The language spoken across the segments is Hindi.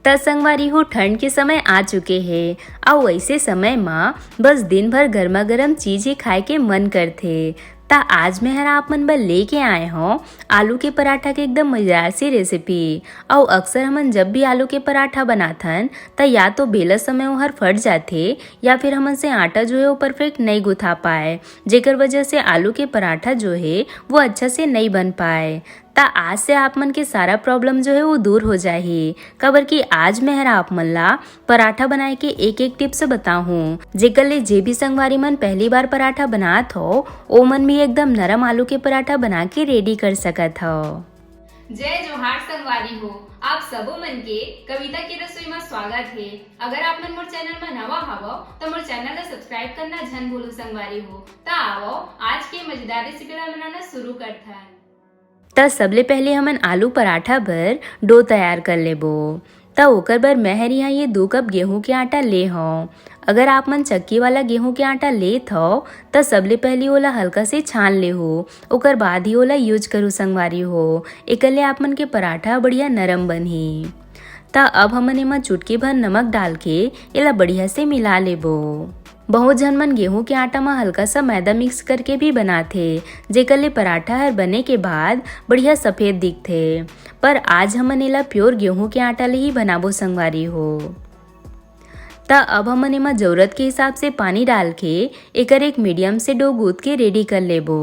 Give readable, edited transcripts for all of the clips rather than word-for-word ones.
त संगवारी हो ठंड के समय आ चुके हैं और ऐसे समय में बस दिन भर गर्मा गर्म चीज ही खाए के मन करथे। ता आज मैं हर आप मन बर लेके आए हो आलू के पराठा के एकदम मजेदार सी रेसिपी। और अक्सर हमन जब भी आलू के पराठा बनाथन त या तो बेला समय वो हर फट जाथे या फिर हमन से आटा जो है वो परफेक्ट नहीं गुथा पाए, जेकर वजह से आलू के पराठा जो है वो अच्छा से नहीं बन पाए। ता आज से आप मन के सारा प्रॉब्लम जो है वो दूर हो जाही, काबर कि आज मैं हर आप मन ला पराठा बनाए के एक एक टिप्स बताहूँ, जेकर ले जे भी संगवारी मन पहली बार पराठा बनात हो ओ मन भी एकदम नरम आलू के पराठा बना के रेडी कर सकत हो। जय जोहार संगवारी हो, आप सबो मन के कविता की रसोई में स्वागत है। अगर आप मन मोर चैनल में नवा हवो तो मोर चैनल ला सब्सक्राइब करना झन भूलो संगवारी हो। ता आओ आज के मजेदार रेसिपी ला बनाना शुरू करथन। त सबले पहले हमन आलू पराठा बर डो तैयार कर लेबो। त ओकर बर मैं हर यहाँ ये 2 कप गेहूं के आटा ले हूँ। अगर आप मन चक्की वाला गेहूं के आटा लेत हो त सबले पहले ओला हल्का से छान ले हो, ओकर बाद ही ओला यूज करू संगवारी हो। एकर ले आप मन के पराठा बढ़िया नरम बनही। त अब हमन एमा चुटकी भर नमक डाल के एला बढ़िया से मिला लेबो। बहुत झन मन गेहूं के आटा में हल्का सा मैदा मिक्स करके भी बनाथे, जेकर ले पराठा हर बने के बाद बढ़िया सफेद दिखथे। पर आज हमन एला प्योर गेहूं के आटा ले ही बनाबो संगवारी हो। त अब हमन एमा जरूरत के हिसाब से पानी डाल के एकर एक मीडियम से डो गूंथ के रेडी कर लेबो।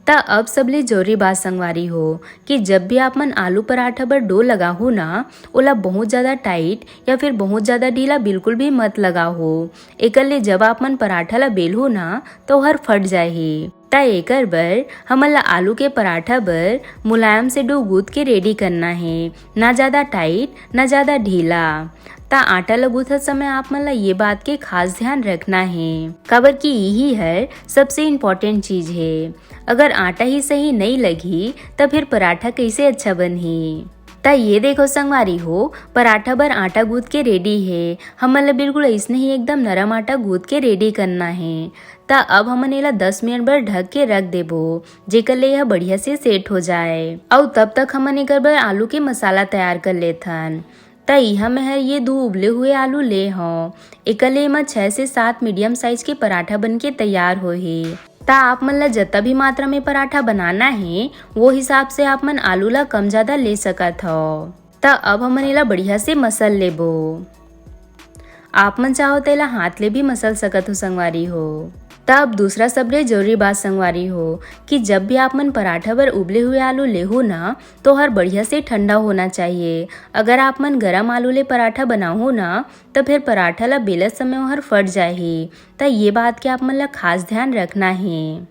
त अब सबले जरूरी बात संगवारी हो कि जब भी आप मन आलू पराठा बर डो लगाहू ना, ओला बहुत ज्यादा टाइट या फिर बहुत ज्यादा ढीला बिल्कुल भी मत लगाहू। एकर ले जब आप मन पराठा ला बेलहू ना तो हर फट जाही। त एकर बर हमन ला आलू के पराठा बर मुलायम से डो गूंथ के रेडी करना है, ना ज्यादा टाइट ना ज्यादा ढीला। ता आटा ला गूंथत समय आप मन ला ये बात के खास ध्यान रखना है, काबर कि यही है सबसे इम्पोर्टेंट चीज है। अगर आटा ही सही नहीं लगी तो फिर पराठा कैसे अच्छा बनही। ता ये देखो संगवारी हो, पराठा बर आटा गूंथ के रेडी है। हमन ला बिल्कुल ऐसने ही एकदम नरम आटा गूंथ के रेडी करना है। ता अब हमन एला 10 मिनट बर ढक के रख देबो, जेकर ले यह बढ़िया से सेट हो जाए। और तब तक हमन एकर बर आलू के मसाला तैयार कर लेथन। त इहा में हर ये 2 उबले हुए आलू ले हूँ। एकर ले एमा 6 से 7 मीडियम साइज के पराठा बन के तैयार होही। ता आप मन ला जितना भी मात्रा में पराठा बनाना है वो हिसाब से आप मन आलू ला कम ज्यादा ले सकत हो। ता अब हमन एला बढ़िया से मसल लेबो। आप मन चाहो तो एला हाथ ले भी मसल सकत हो संगवारी हो। तब दूसरा सबले जरूरी बात संगवारी हो कि जब भी आप मन पराठा बर उबले हुए आलू लेहू ना तो हर बढ़िया से ठंडा होना चाहिए। अगर आप मन गरम आलू ले पराठा बनाओ ना तो फिर पराठा ला बेलत समय हर फट जाही। त ये बात के आप मन ला खास ध्यान रखना है।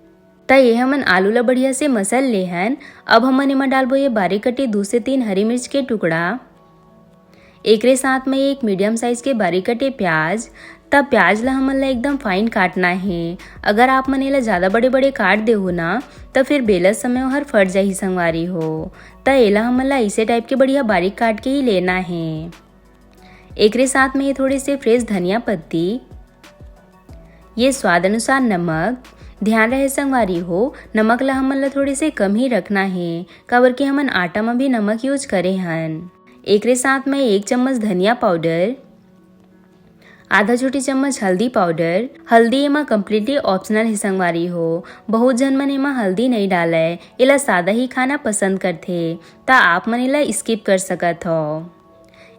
त ये हमन आलू ला बढ़िया से मसल लेहन। अब हमन एमा डालबो ये बारीक कटे 2 से 3 हरी मिर्च के टुकड़ा, एकरे साथ में एक मीडियम साइज के बारीक कटे प्याज। तब प्याज ला हमन ला एकदम फाइन काटना है। अगर आप मन एला ज्यादा बड़े बड़े काट देहू ना तो फिर बेलत समय हर फट जाही संगवारी हो। त एला हमन ला इसे टाइप के बढ़िया बारीक काट के ही लेना है। एकरे साथ में ये थोड़े से फ्रेश धनिया पत्ती, ये स्वाद अनुसार नमक। ध्यान रहे संगवारी हो, नमक ला हमन ला थोड़े से कम ही रखना है, काबर के हमन आटा में भी नमक यूज करे हन। एकरे साथ में 1 चम्मच धनिया पाउडर, आधा छोटी चम्मच हल्दी पाउडर। हल्दी एमा कम्प्लीटली ऑप्शनल है संगवारी हो। बहुत जन मन एमा हल्दी नहीं डाले, एला सादा ही खाना पसंद करथे, ता आप मन एला स्किप कर सकत हो।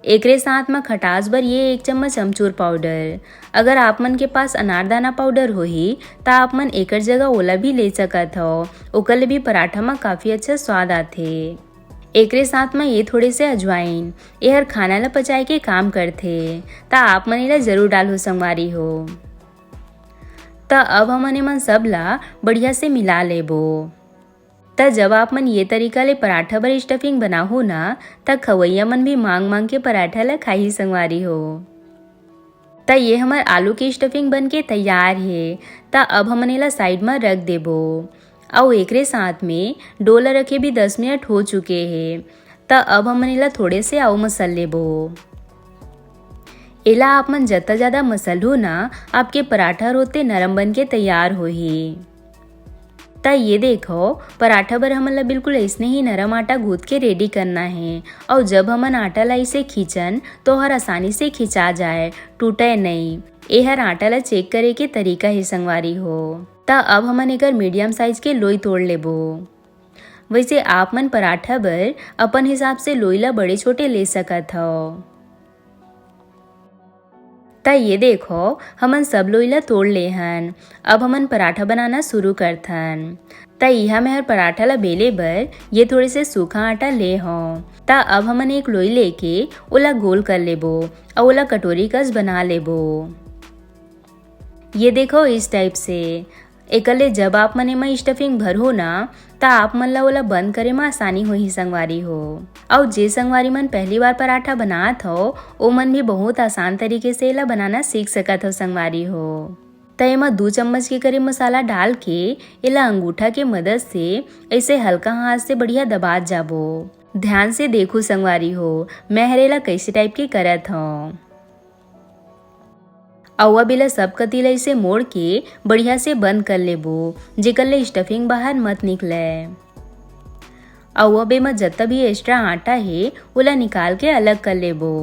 एकरे साथ में खटास बर ये 1 चम्मच अमचूर पाउडर। अगर आप मन के पास अनारदाना पाउडर होही ता आप मन एकर जगह ओला भी ले सकत हो, ओकर ले भी पराठा में काफी अच्छा स्वाद आथे। एकरे साथ में ये थोड़े से अजवाइन, ये हर खाना ला पचाए के काम करथे, ता आप मन एला जरूर डालो संगवारी हो। त अब हमन एमन सब ला बढ़िया से मिला लेबो। त जब आप मन ये तरीका ले पराठा बर स्टफिंग बनाहू ना त खवैया मन भी मांग मांग के पराठा ला खाही संगवारी हो। त ये हमार आलू की स्टफिंग बन के तैयार है। त अब हमन एला साइड में रख देबो। और एकरे साथ में डो ला रखे भी 10 मिनट हो चुके हैं। त अब हमन एला थोड़े से आउ मसल लेबो। एला आप मन जितना ज्यादा मसल हो ना आपके पराठा रोते नरम बन के तैयार होही। त ता ये देखो पराठा बर हमन ला बिल्कुल ऐसने ही नरम आटा गूंथ के रेडी करना है। और जब हमन आटा ला इसे खींचन तो हर आसानी से खिंचा जाए, टूटे नहीं। ए हर आटा ला चेक करे के तरीका ही संगवारी हो। ता अब हमन एकर मीडियम साइज के लोई तोड़ लेबो। वैसे आप मन पराठा बर अपन हिसाब से लोई ला बड़े छोटे ले सकत हो। ता ये देखो हमन सब लोई ला तोड़ ले हन। अब हमन पराठा बनाना शुरू करथन। ता इहा में हर पराठा ला बेले बर ये थोड़े से सूखा आटा ले हो। ता अब हमन एक लोई लेके ओला गोल कर लेबो और ओला कटोरी कस बना लेबो। ये देखो इस टाइप से। एकले जब आप मन एमा स्टफिंग भरहो ना ता आप मन ला ओला बंद करे में आसानी होही संगवारी हो। और जे संगवारी मन पहली बार पराठा बनात हो ओ मन भी बहुत आसान तरीके से एला बनाना सीख सकत हो संगवारी हो। त एमा 2 चम्मच के करीब मसाला डाल के एला अंगूठा के मदद से ऐसे हल्का हाथ से बढ़िया दबा जाबो। ध्यान से देखो संगवारी हो मैं हरेला कैसे टाइप के करत हूँ। अवा बेला सब कतीला इसे मोड़ के बढ़िया से बंद कर लेबो जेकर ले स्टफिंग बाहर मत निकले। अवा बे में जत्ता भी एक्स्ट्रा आटा है ओला निकाल के अलग कर लेबो।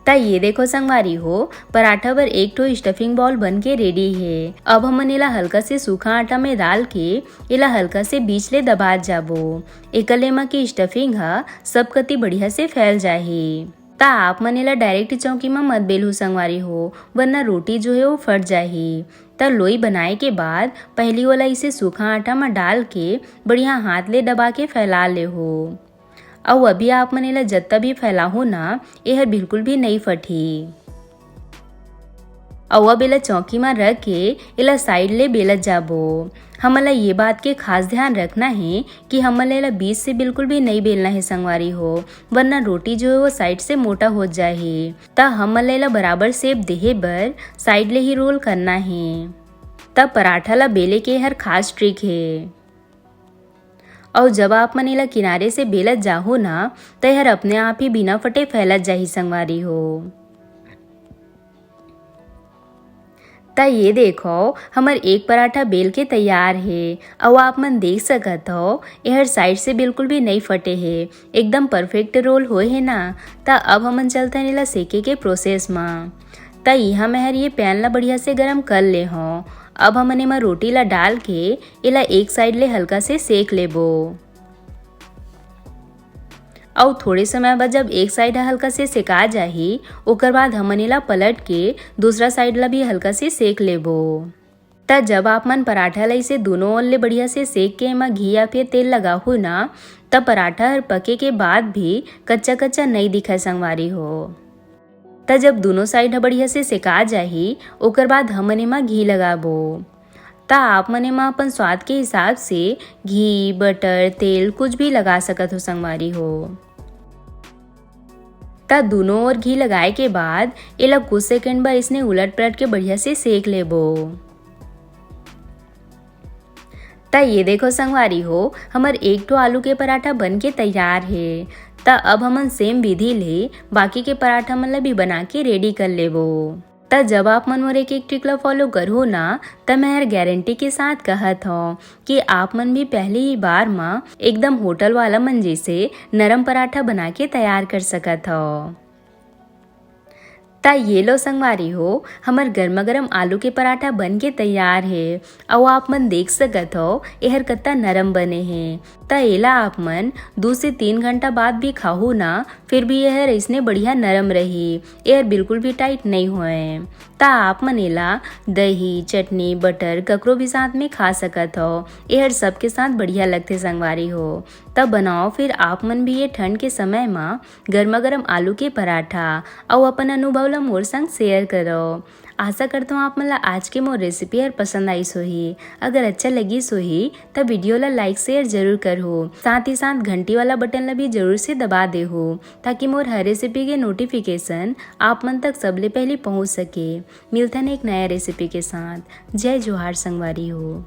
ता ये देखो संगवारी हो पराठा बर एक ठो स्टफिंग बॉल बन के रेडी है। अब हमन एला हल्का से सूखा आटा में डाल के एला हल्का से बीच ले दबा जाबो। एकले मा की स्टफिंग हा सब कती बढ़िया से फैल जाही। ता आप मन एला डायरेक्ट चौकी में मत बेलू संगवारी हो वरना रोटी जो है वो फट जाही। ता लोई बनाए के बाद पहली वाला इसे सूखा आटा में डाल के बढ़िया हाथ ले दबा के फैला ले हो। और अभी आप मन एला जत्ता भी फैला हो ना यह बिल्कुल भी नहीं फटी। और बेला चौकी में रख के एला साइड ले बेलत जाबो। हमला ये बात के खास ध्यान रखना है कि हमला एला बीच से बिल्कुल भी नहीं बेलना है संगवारी हो वरना रोटी जो है वो साइड से मोटा हो जाए। ता हमला एला बराबर शेप देहे बर साइड ले ही रोल करना है। तब पराठा ला बेले के हर खास ट्रिक है। और जब आप मन एला किनारे से बेलत जाहो ना तो हर अपने आप ही बिना फटे फैलत जाही संगवारी हो। ता ये देखो हमर एक पराठा बेल के तैयार है। और आप मन देख सकत हो यहर साइड से बिल्कुल भी नहीं फटे है, एकदम परफेक्ट रोल होए है ना। ता अब हमन चलते हैं एला सेके के प्रोसेस में। ता यहाँ मैं हर ये पैन ला बढ़िया से गरम कर ले हो। अब हमन एमा रोटी ला डाल के एला एक साइड ले हल्का से सेक लेबो। और थोड़े समय बाद जब एक साइड हल्का से सेका जाही ओकर बाद हमन एला पलट के दूसरा साइड ला भी हल्का से सेक लेबो। ता जब आप मन पराठा ला इसे दोनों ओर ले बढ़िया से सेक के एमा घी या फिर तेल लगाहो ना तब पराठा हर पके के बाद भी कच्चा कच्चा नहीं दिखा संगवारी हो। ता जब दोनों साइड बढ़िया से सेका जाही ओकर बाद हमन एमा घी लगाबो। ता आप मन एमा अपन स्वाद के हिसाब से घी बटर तेल कुछ भी लगा सकत हो संगवारी हो। ता दोनों ओर घी लगाए के बाद एला कुछ सेकंड बाद इसने उलट पलट के बढ़िया से सेक लेबो। ता ये देखो संगवारी हो हमर एक ठो आलू के पराठा बन के तैयार है। ता अब हमन सेम विधि ले बाकी के पराठा मन ला भी बना के रेडी कर लेबो। ता जब आप मन मोर एक ट्रिक ला फॉलो करो ना तब मैं हर गारंटी के साथ कहत हूँ कि आप मन भी पहली ही बार में एकदम होटल वाला मन जैसे नरम पराठा बना के तैयार कर सकत हो। ता ये लो संगवारी हो हमर गर्मा गर्म आलू के पराठा बन के तैयार है। और आप मन देख सकत हो यहर कत्ता नरम बने हैं। ता एला आप मन 2 से 3 घंटा बाद भी खाओ ना फिर भी यह इसने बढ़िया नरम रही, यह बिल्कुल भी टाइट नहीं हुए। ता आप मन एला दही चटनी बटर ककरो भी साथ में खा सकत हो, यह सबके साथ बढ़िया लगते संगवारी हो। तब बनाओ फिर आप मन भी ये ठंड के समय में गर्मा गर्म आलू के पराठा और अपन अनुभव ला मोर संग शेयर करो। आशा करता हूँ आप मन ला आज के मोर रेसिपी हर पसंद आई सोही। अगर अच्छा लगी सोही तब वीडियो ला लाइक शेयर जरूर करो, साथ ही साथ घंटी वाला बटन ला भी जरूर से दबा दे हो ताकि मोर हर रेसिपी के नोटिफिकेशन आप मन तक सबले पहले पहुँच सके। मिलता है एक नया रेसिपी के साथ। जय जोहार संगवारी हो।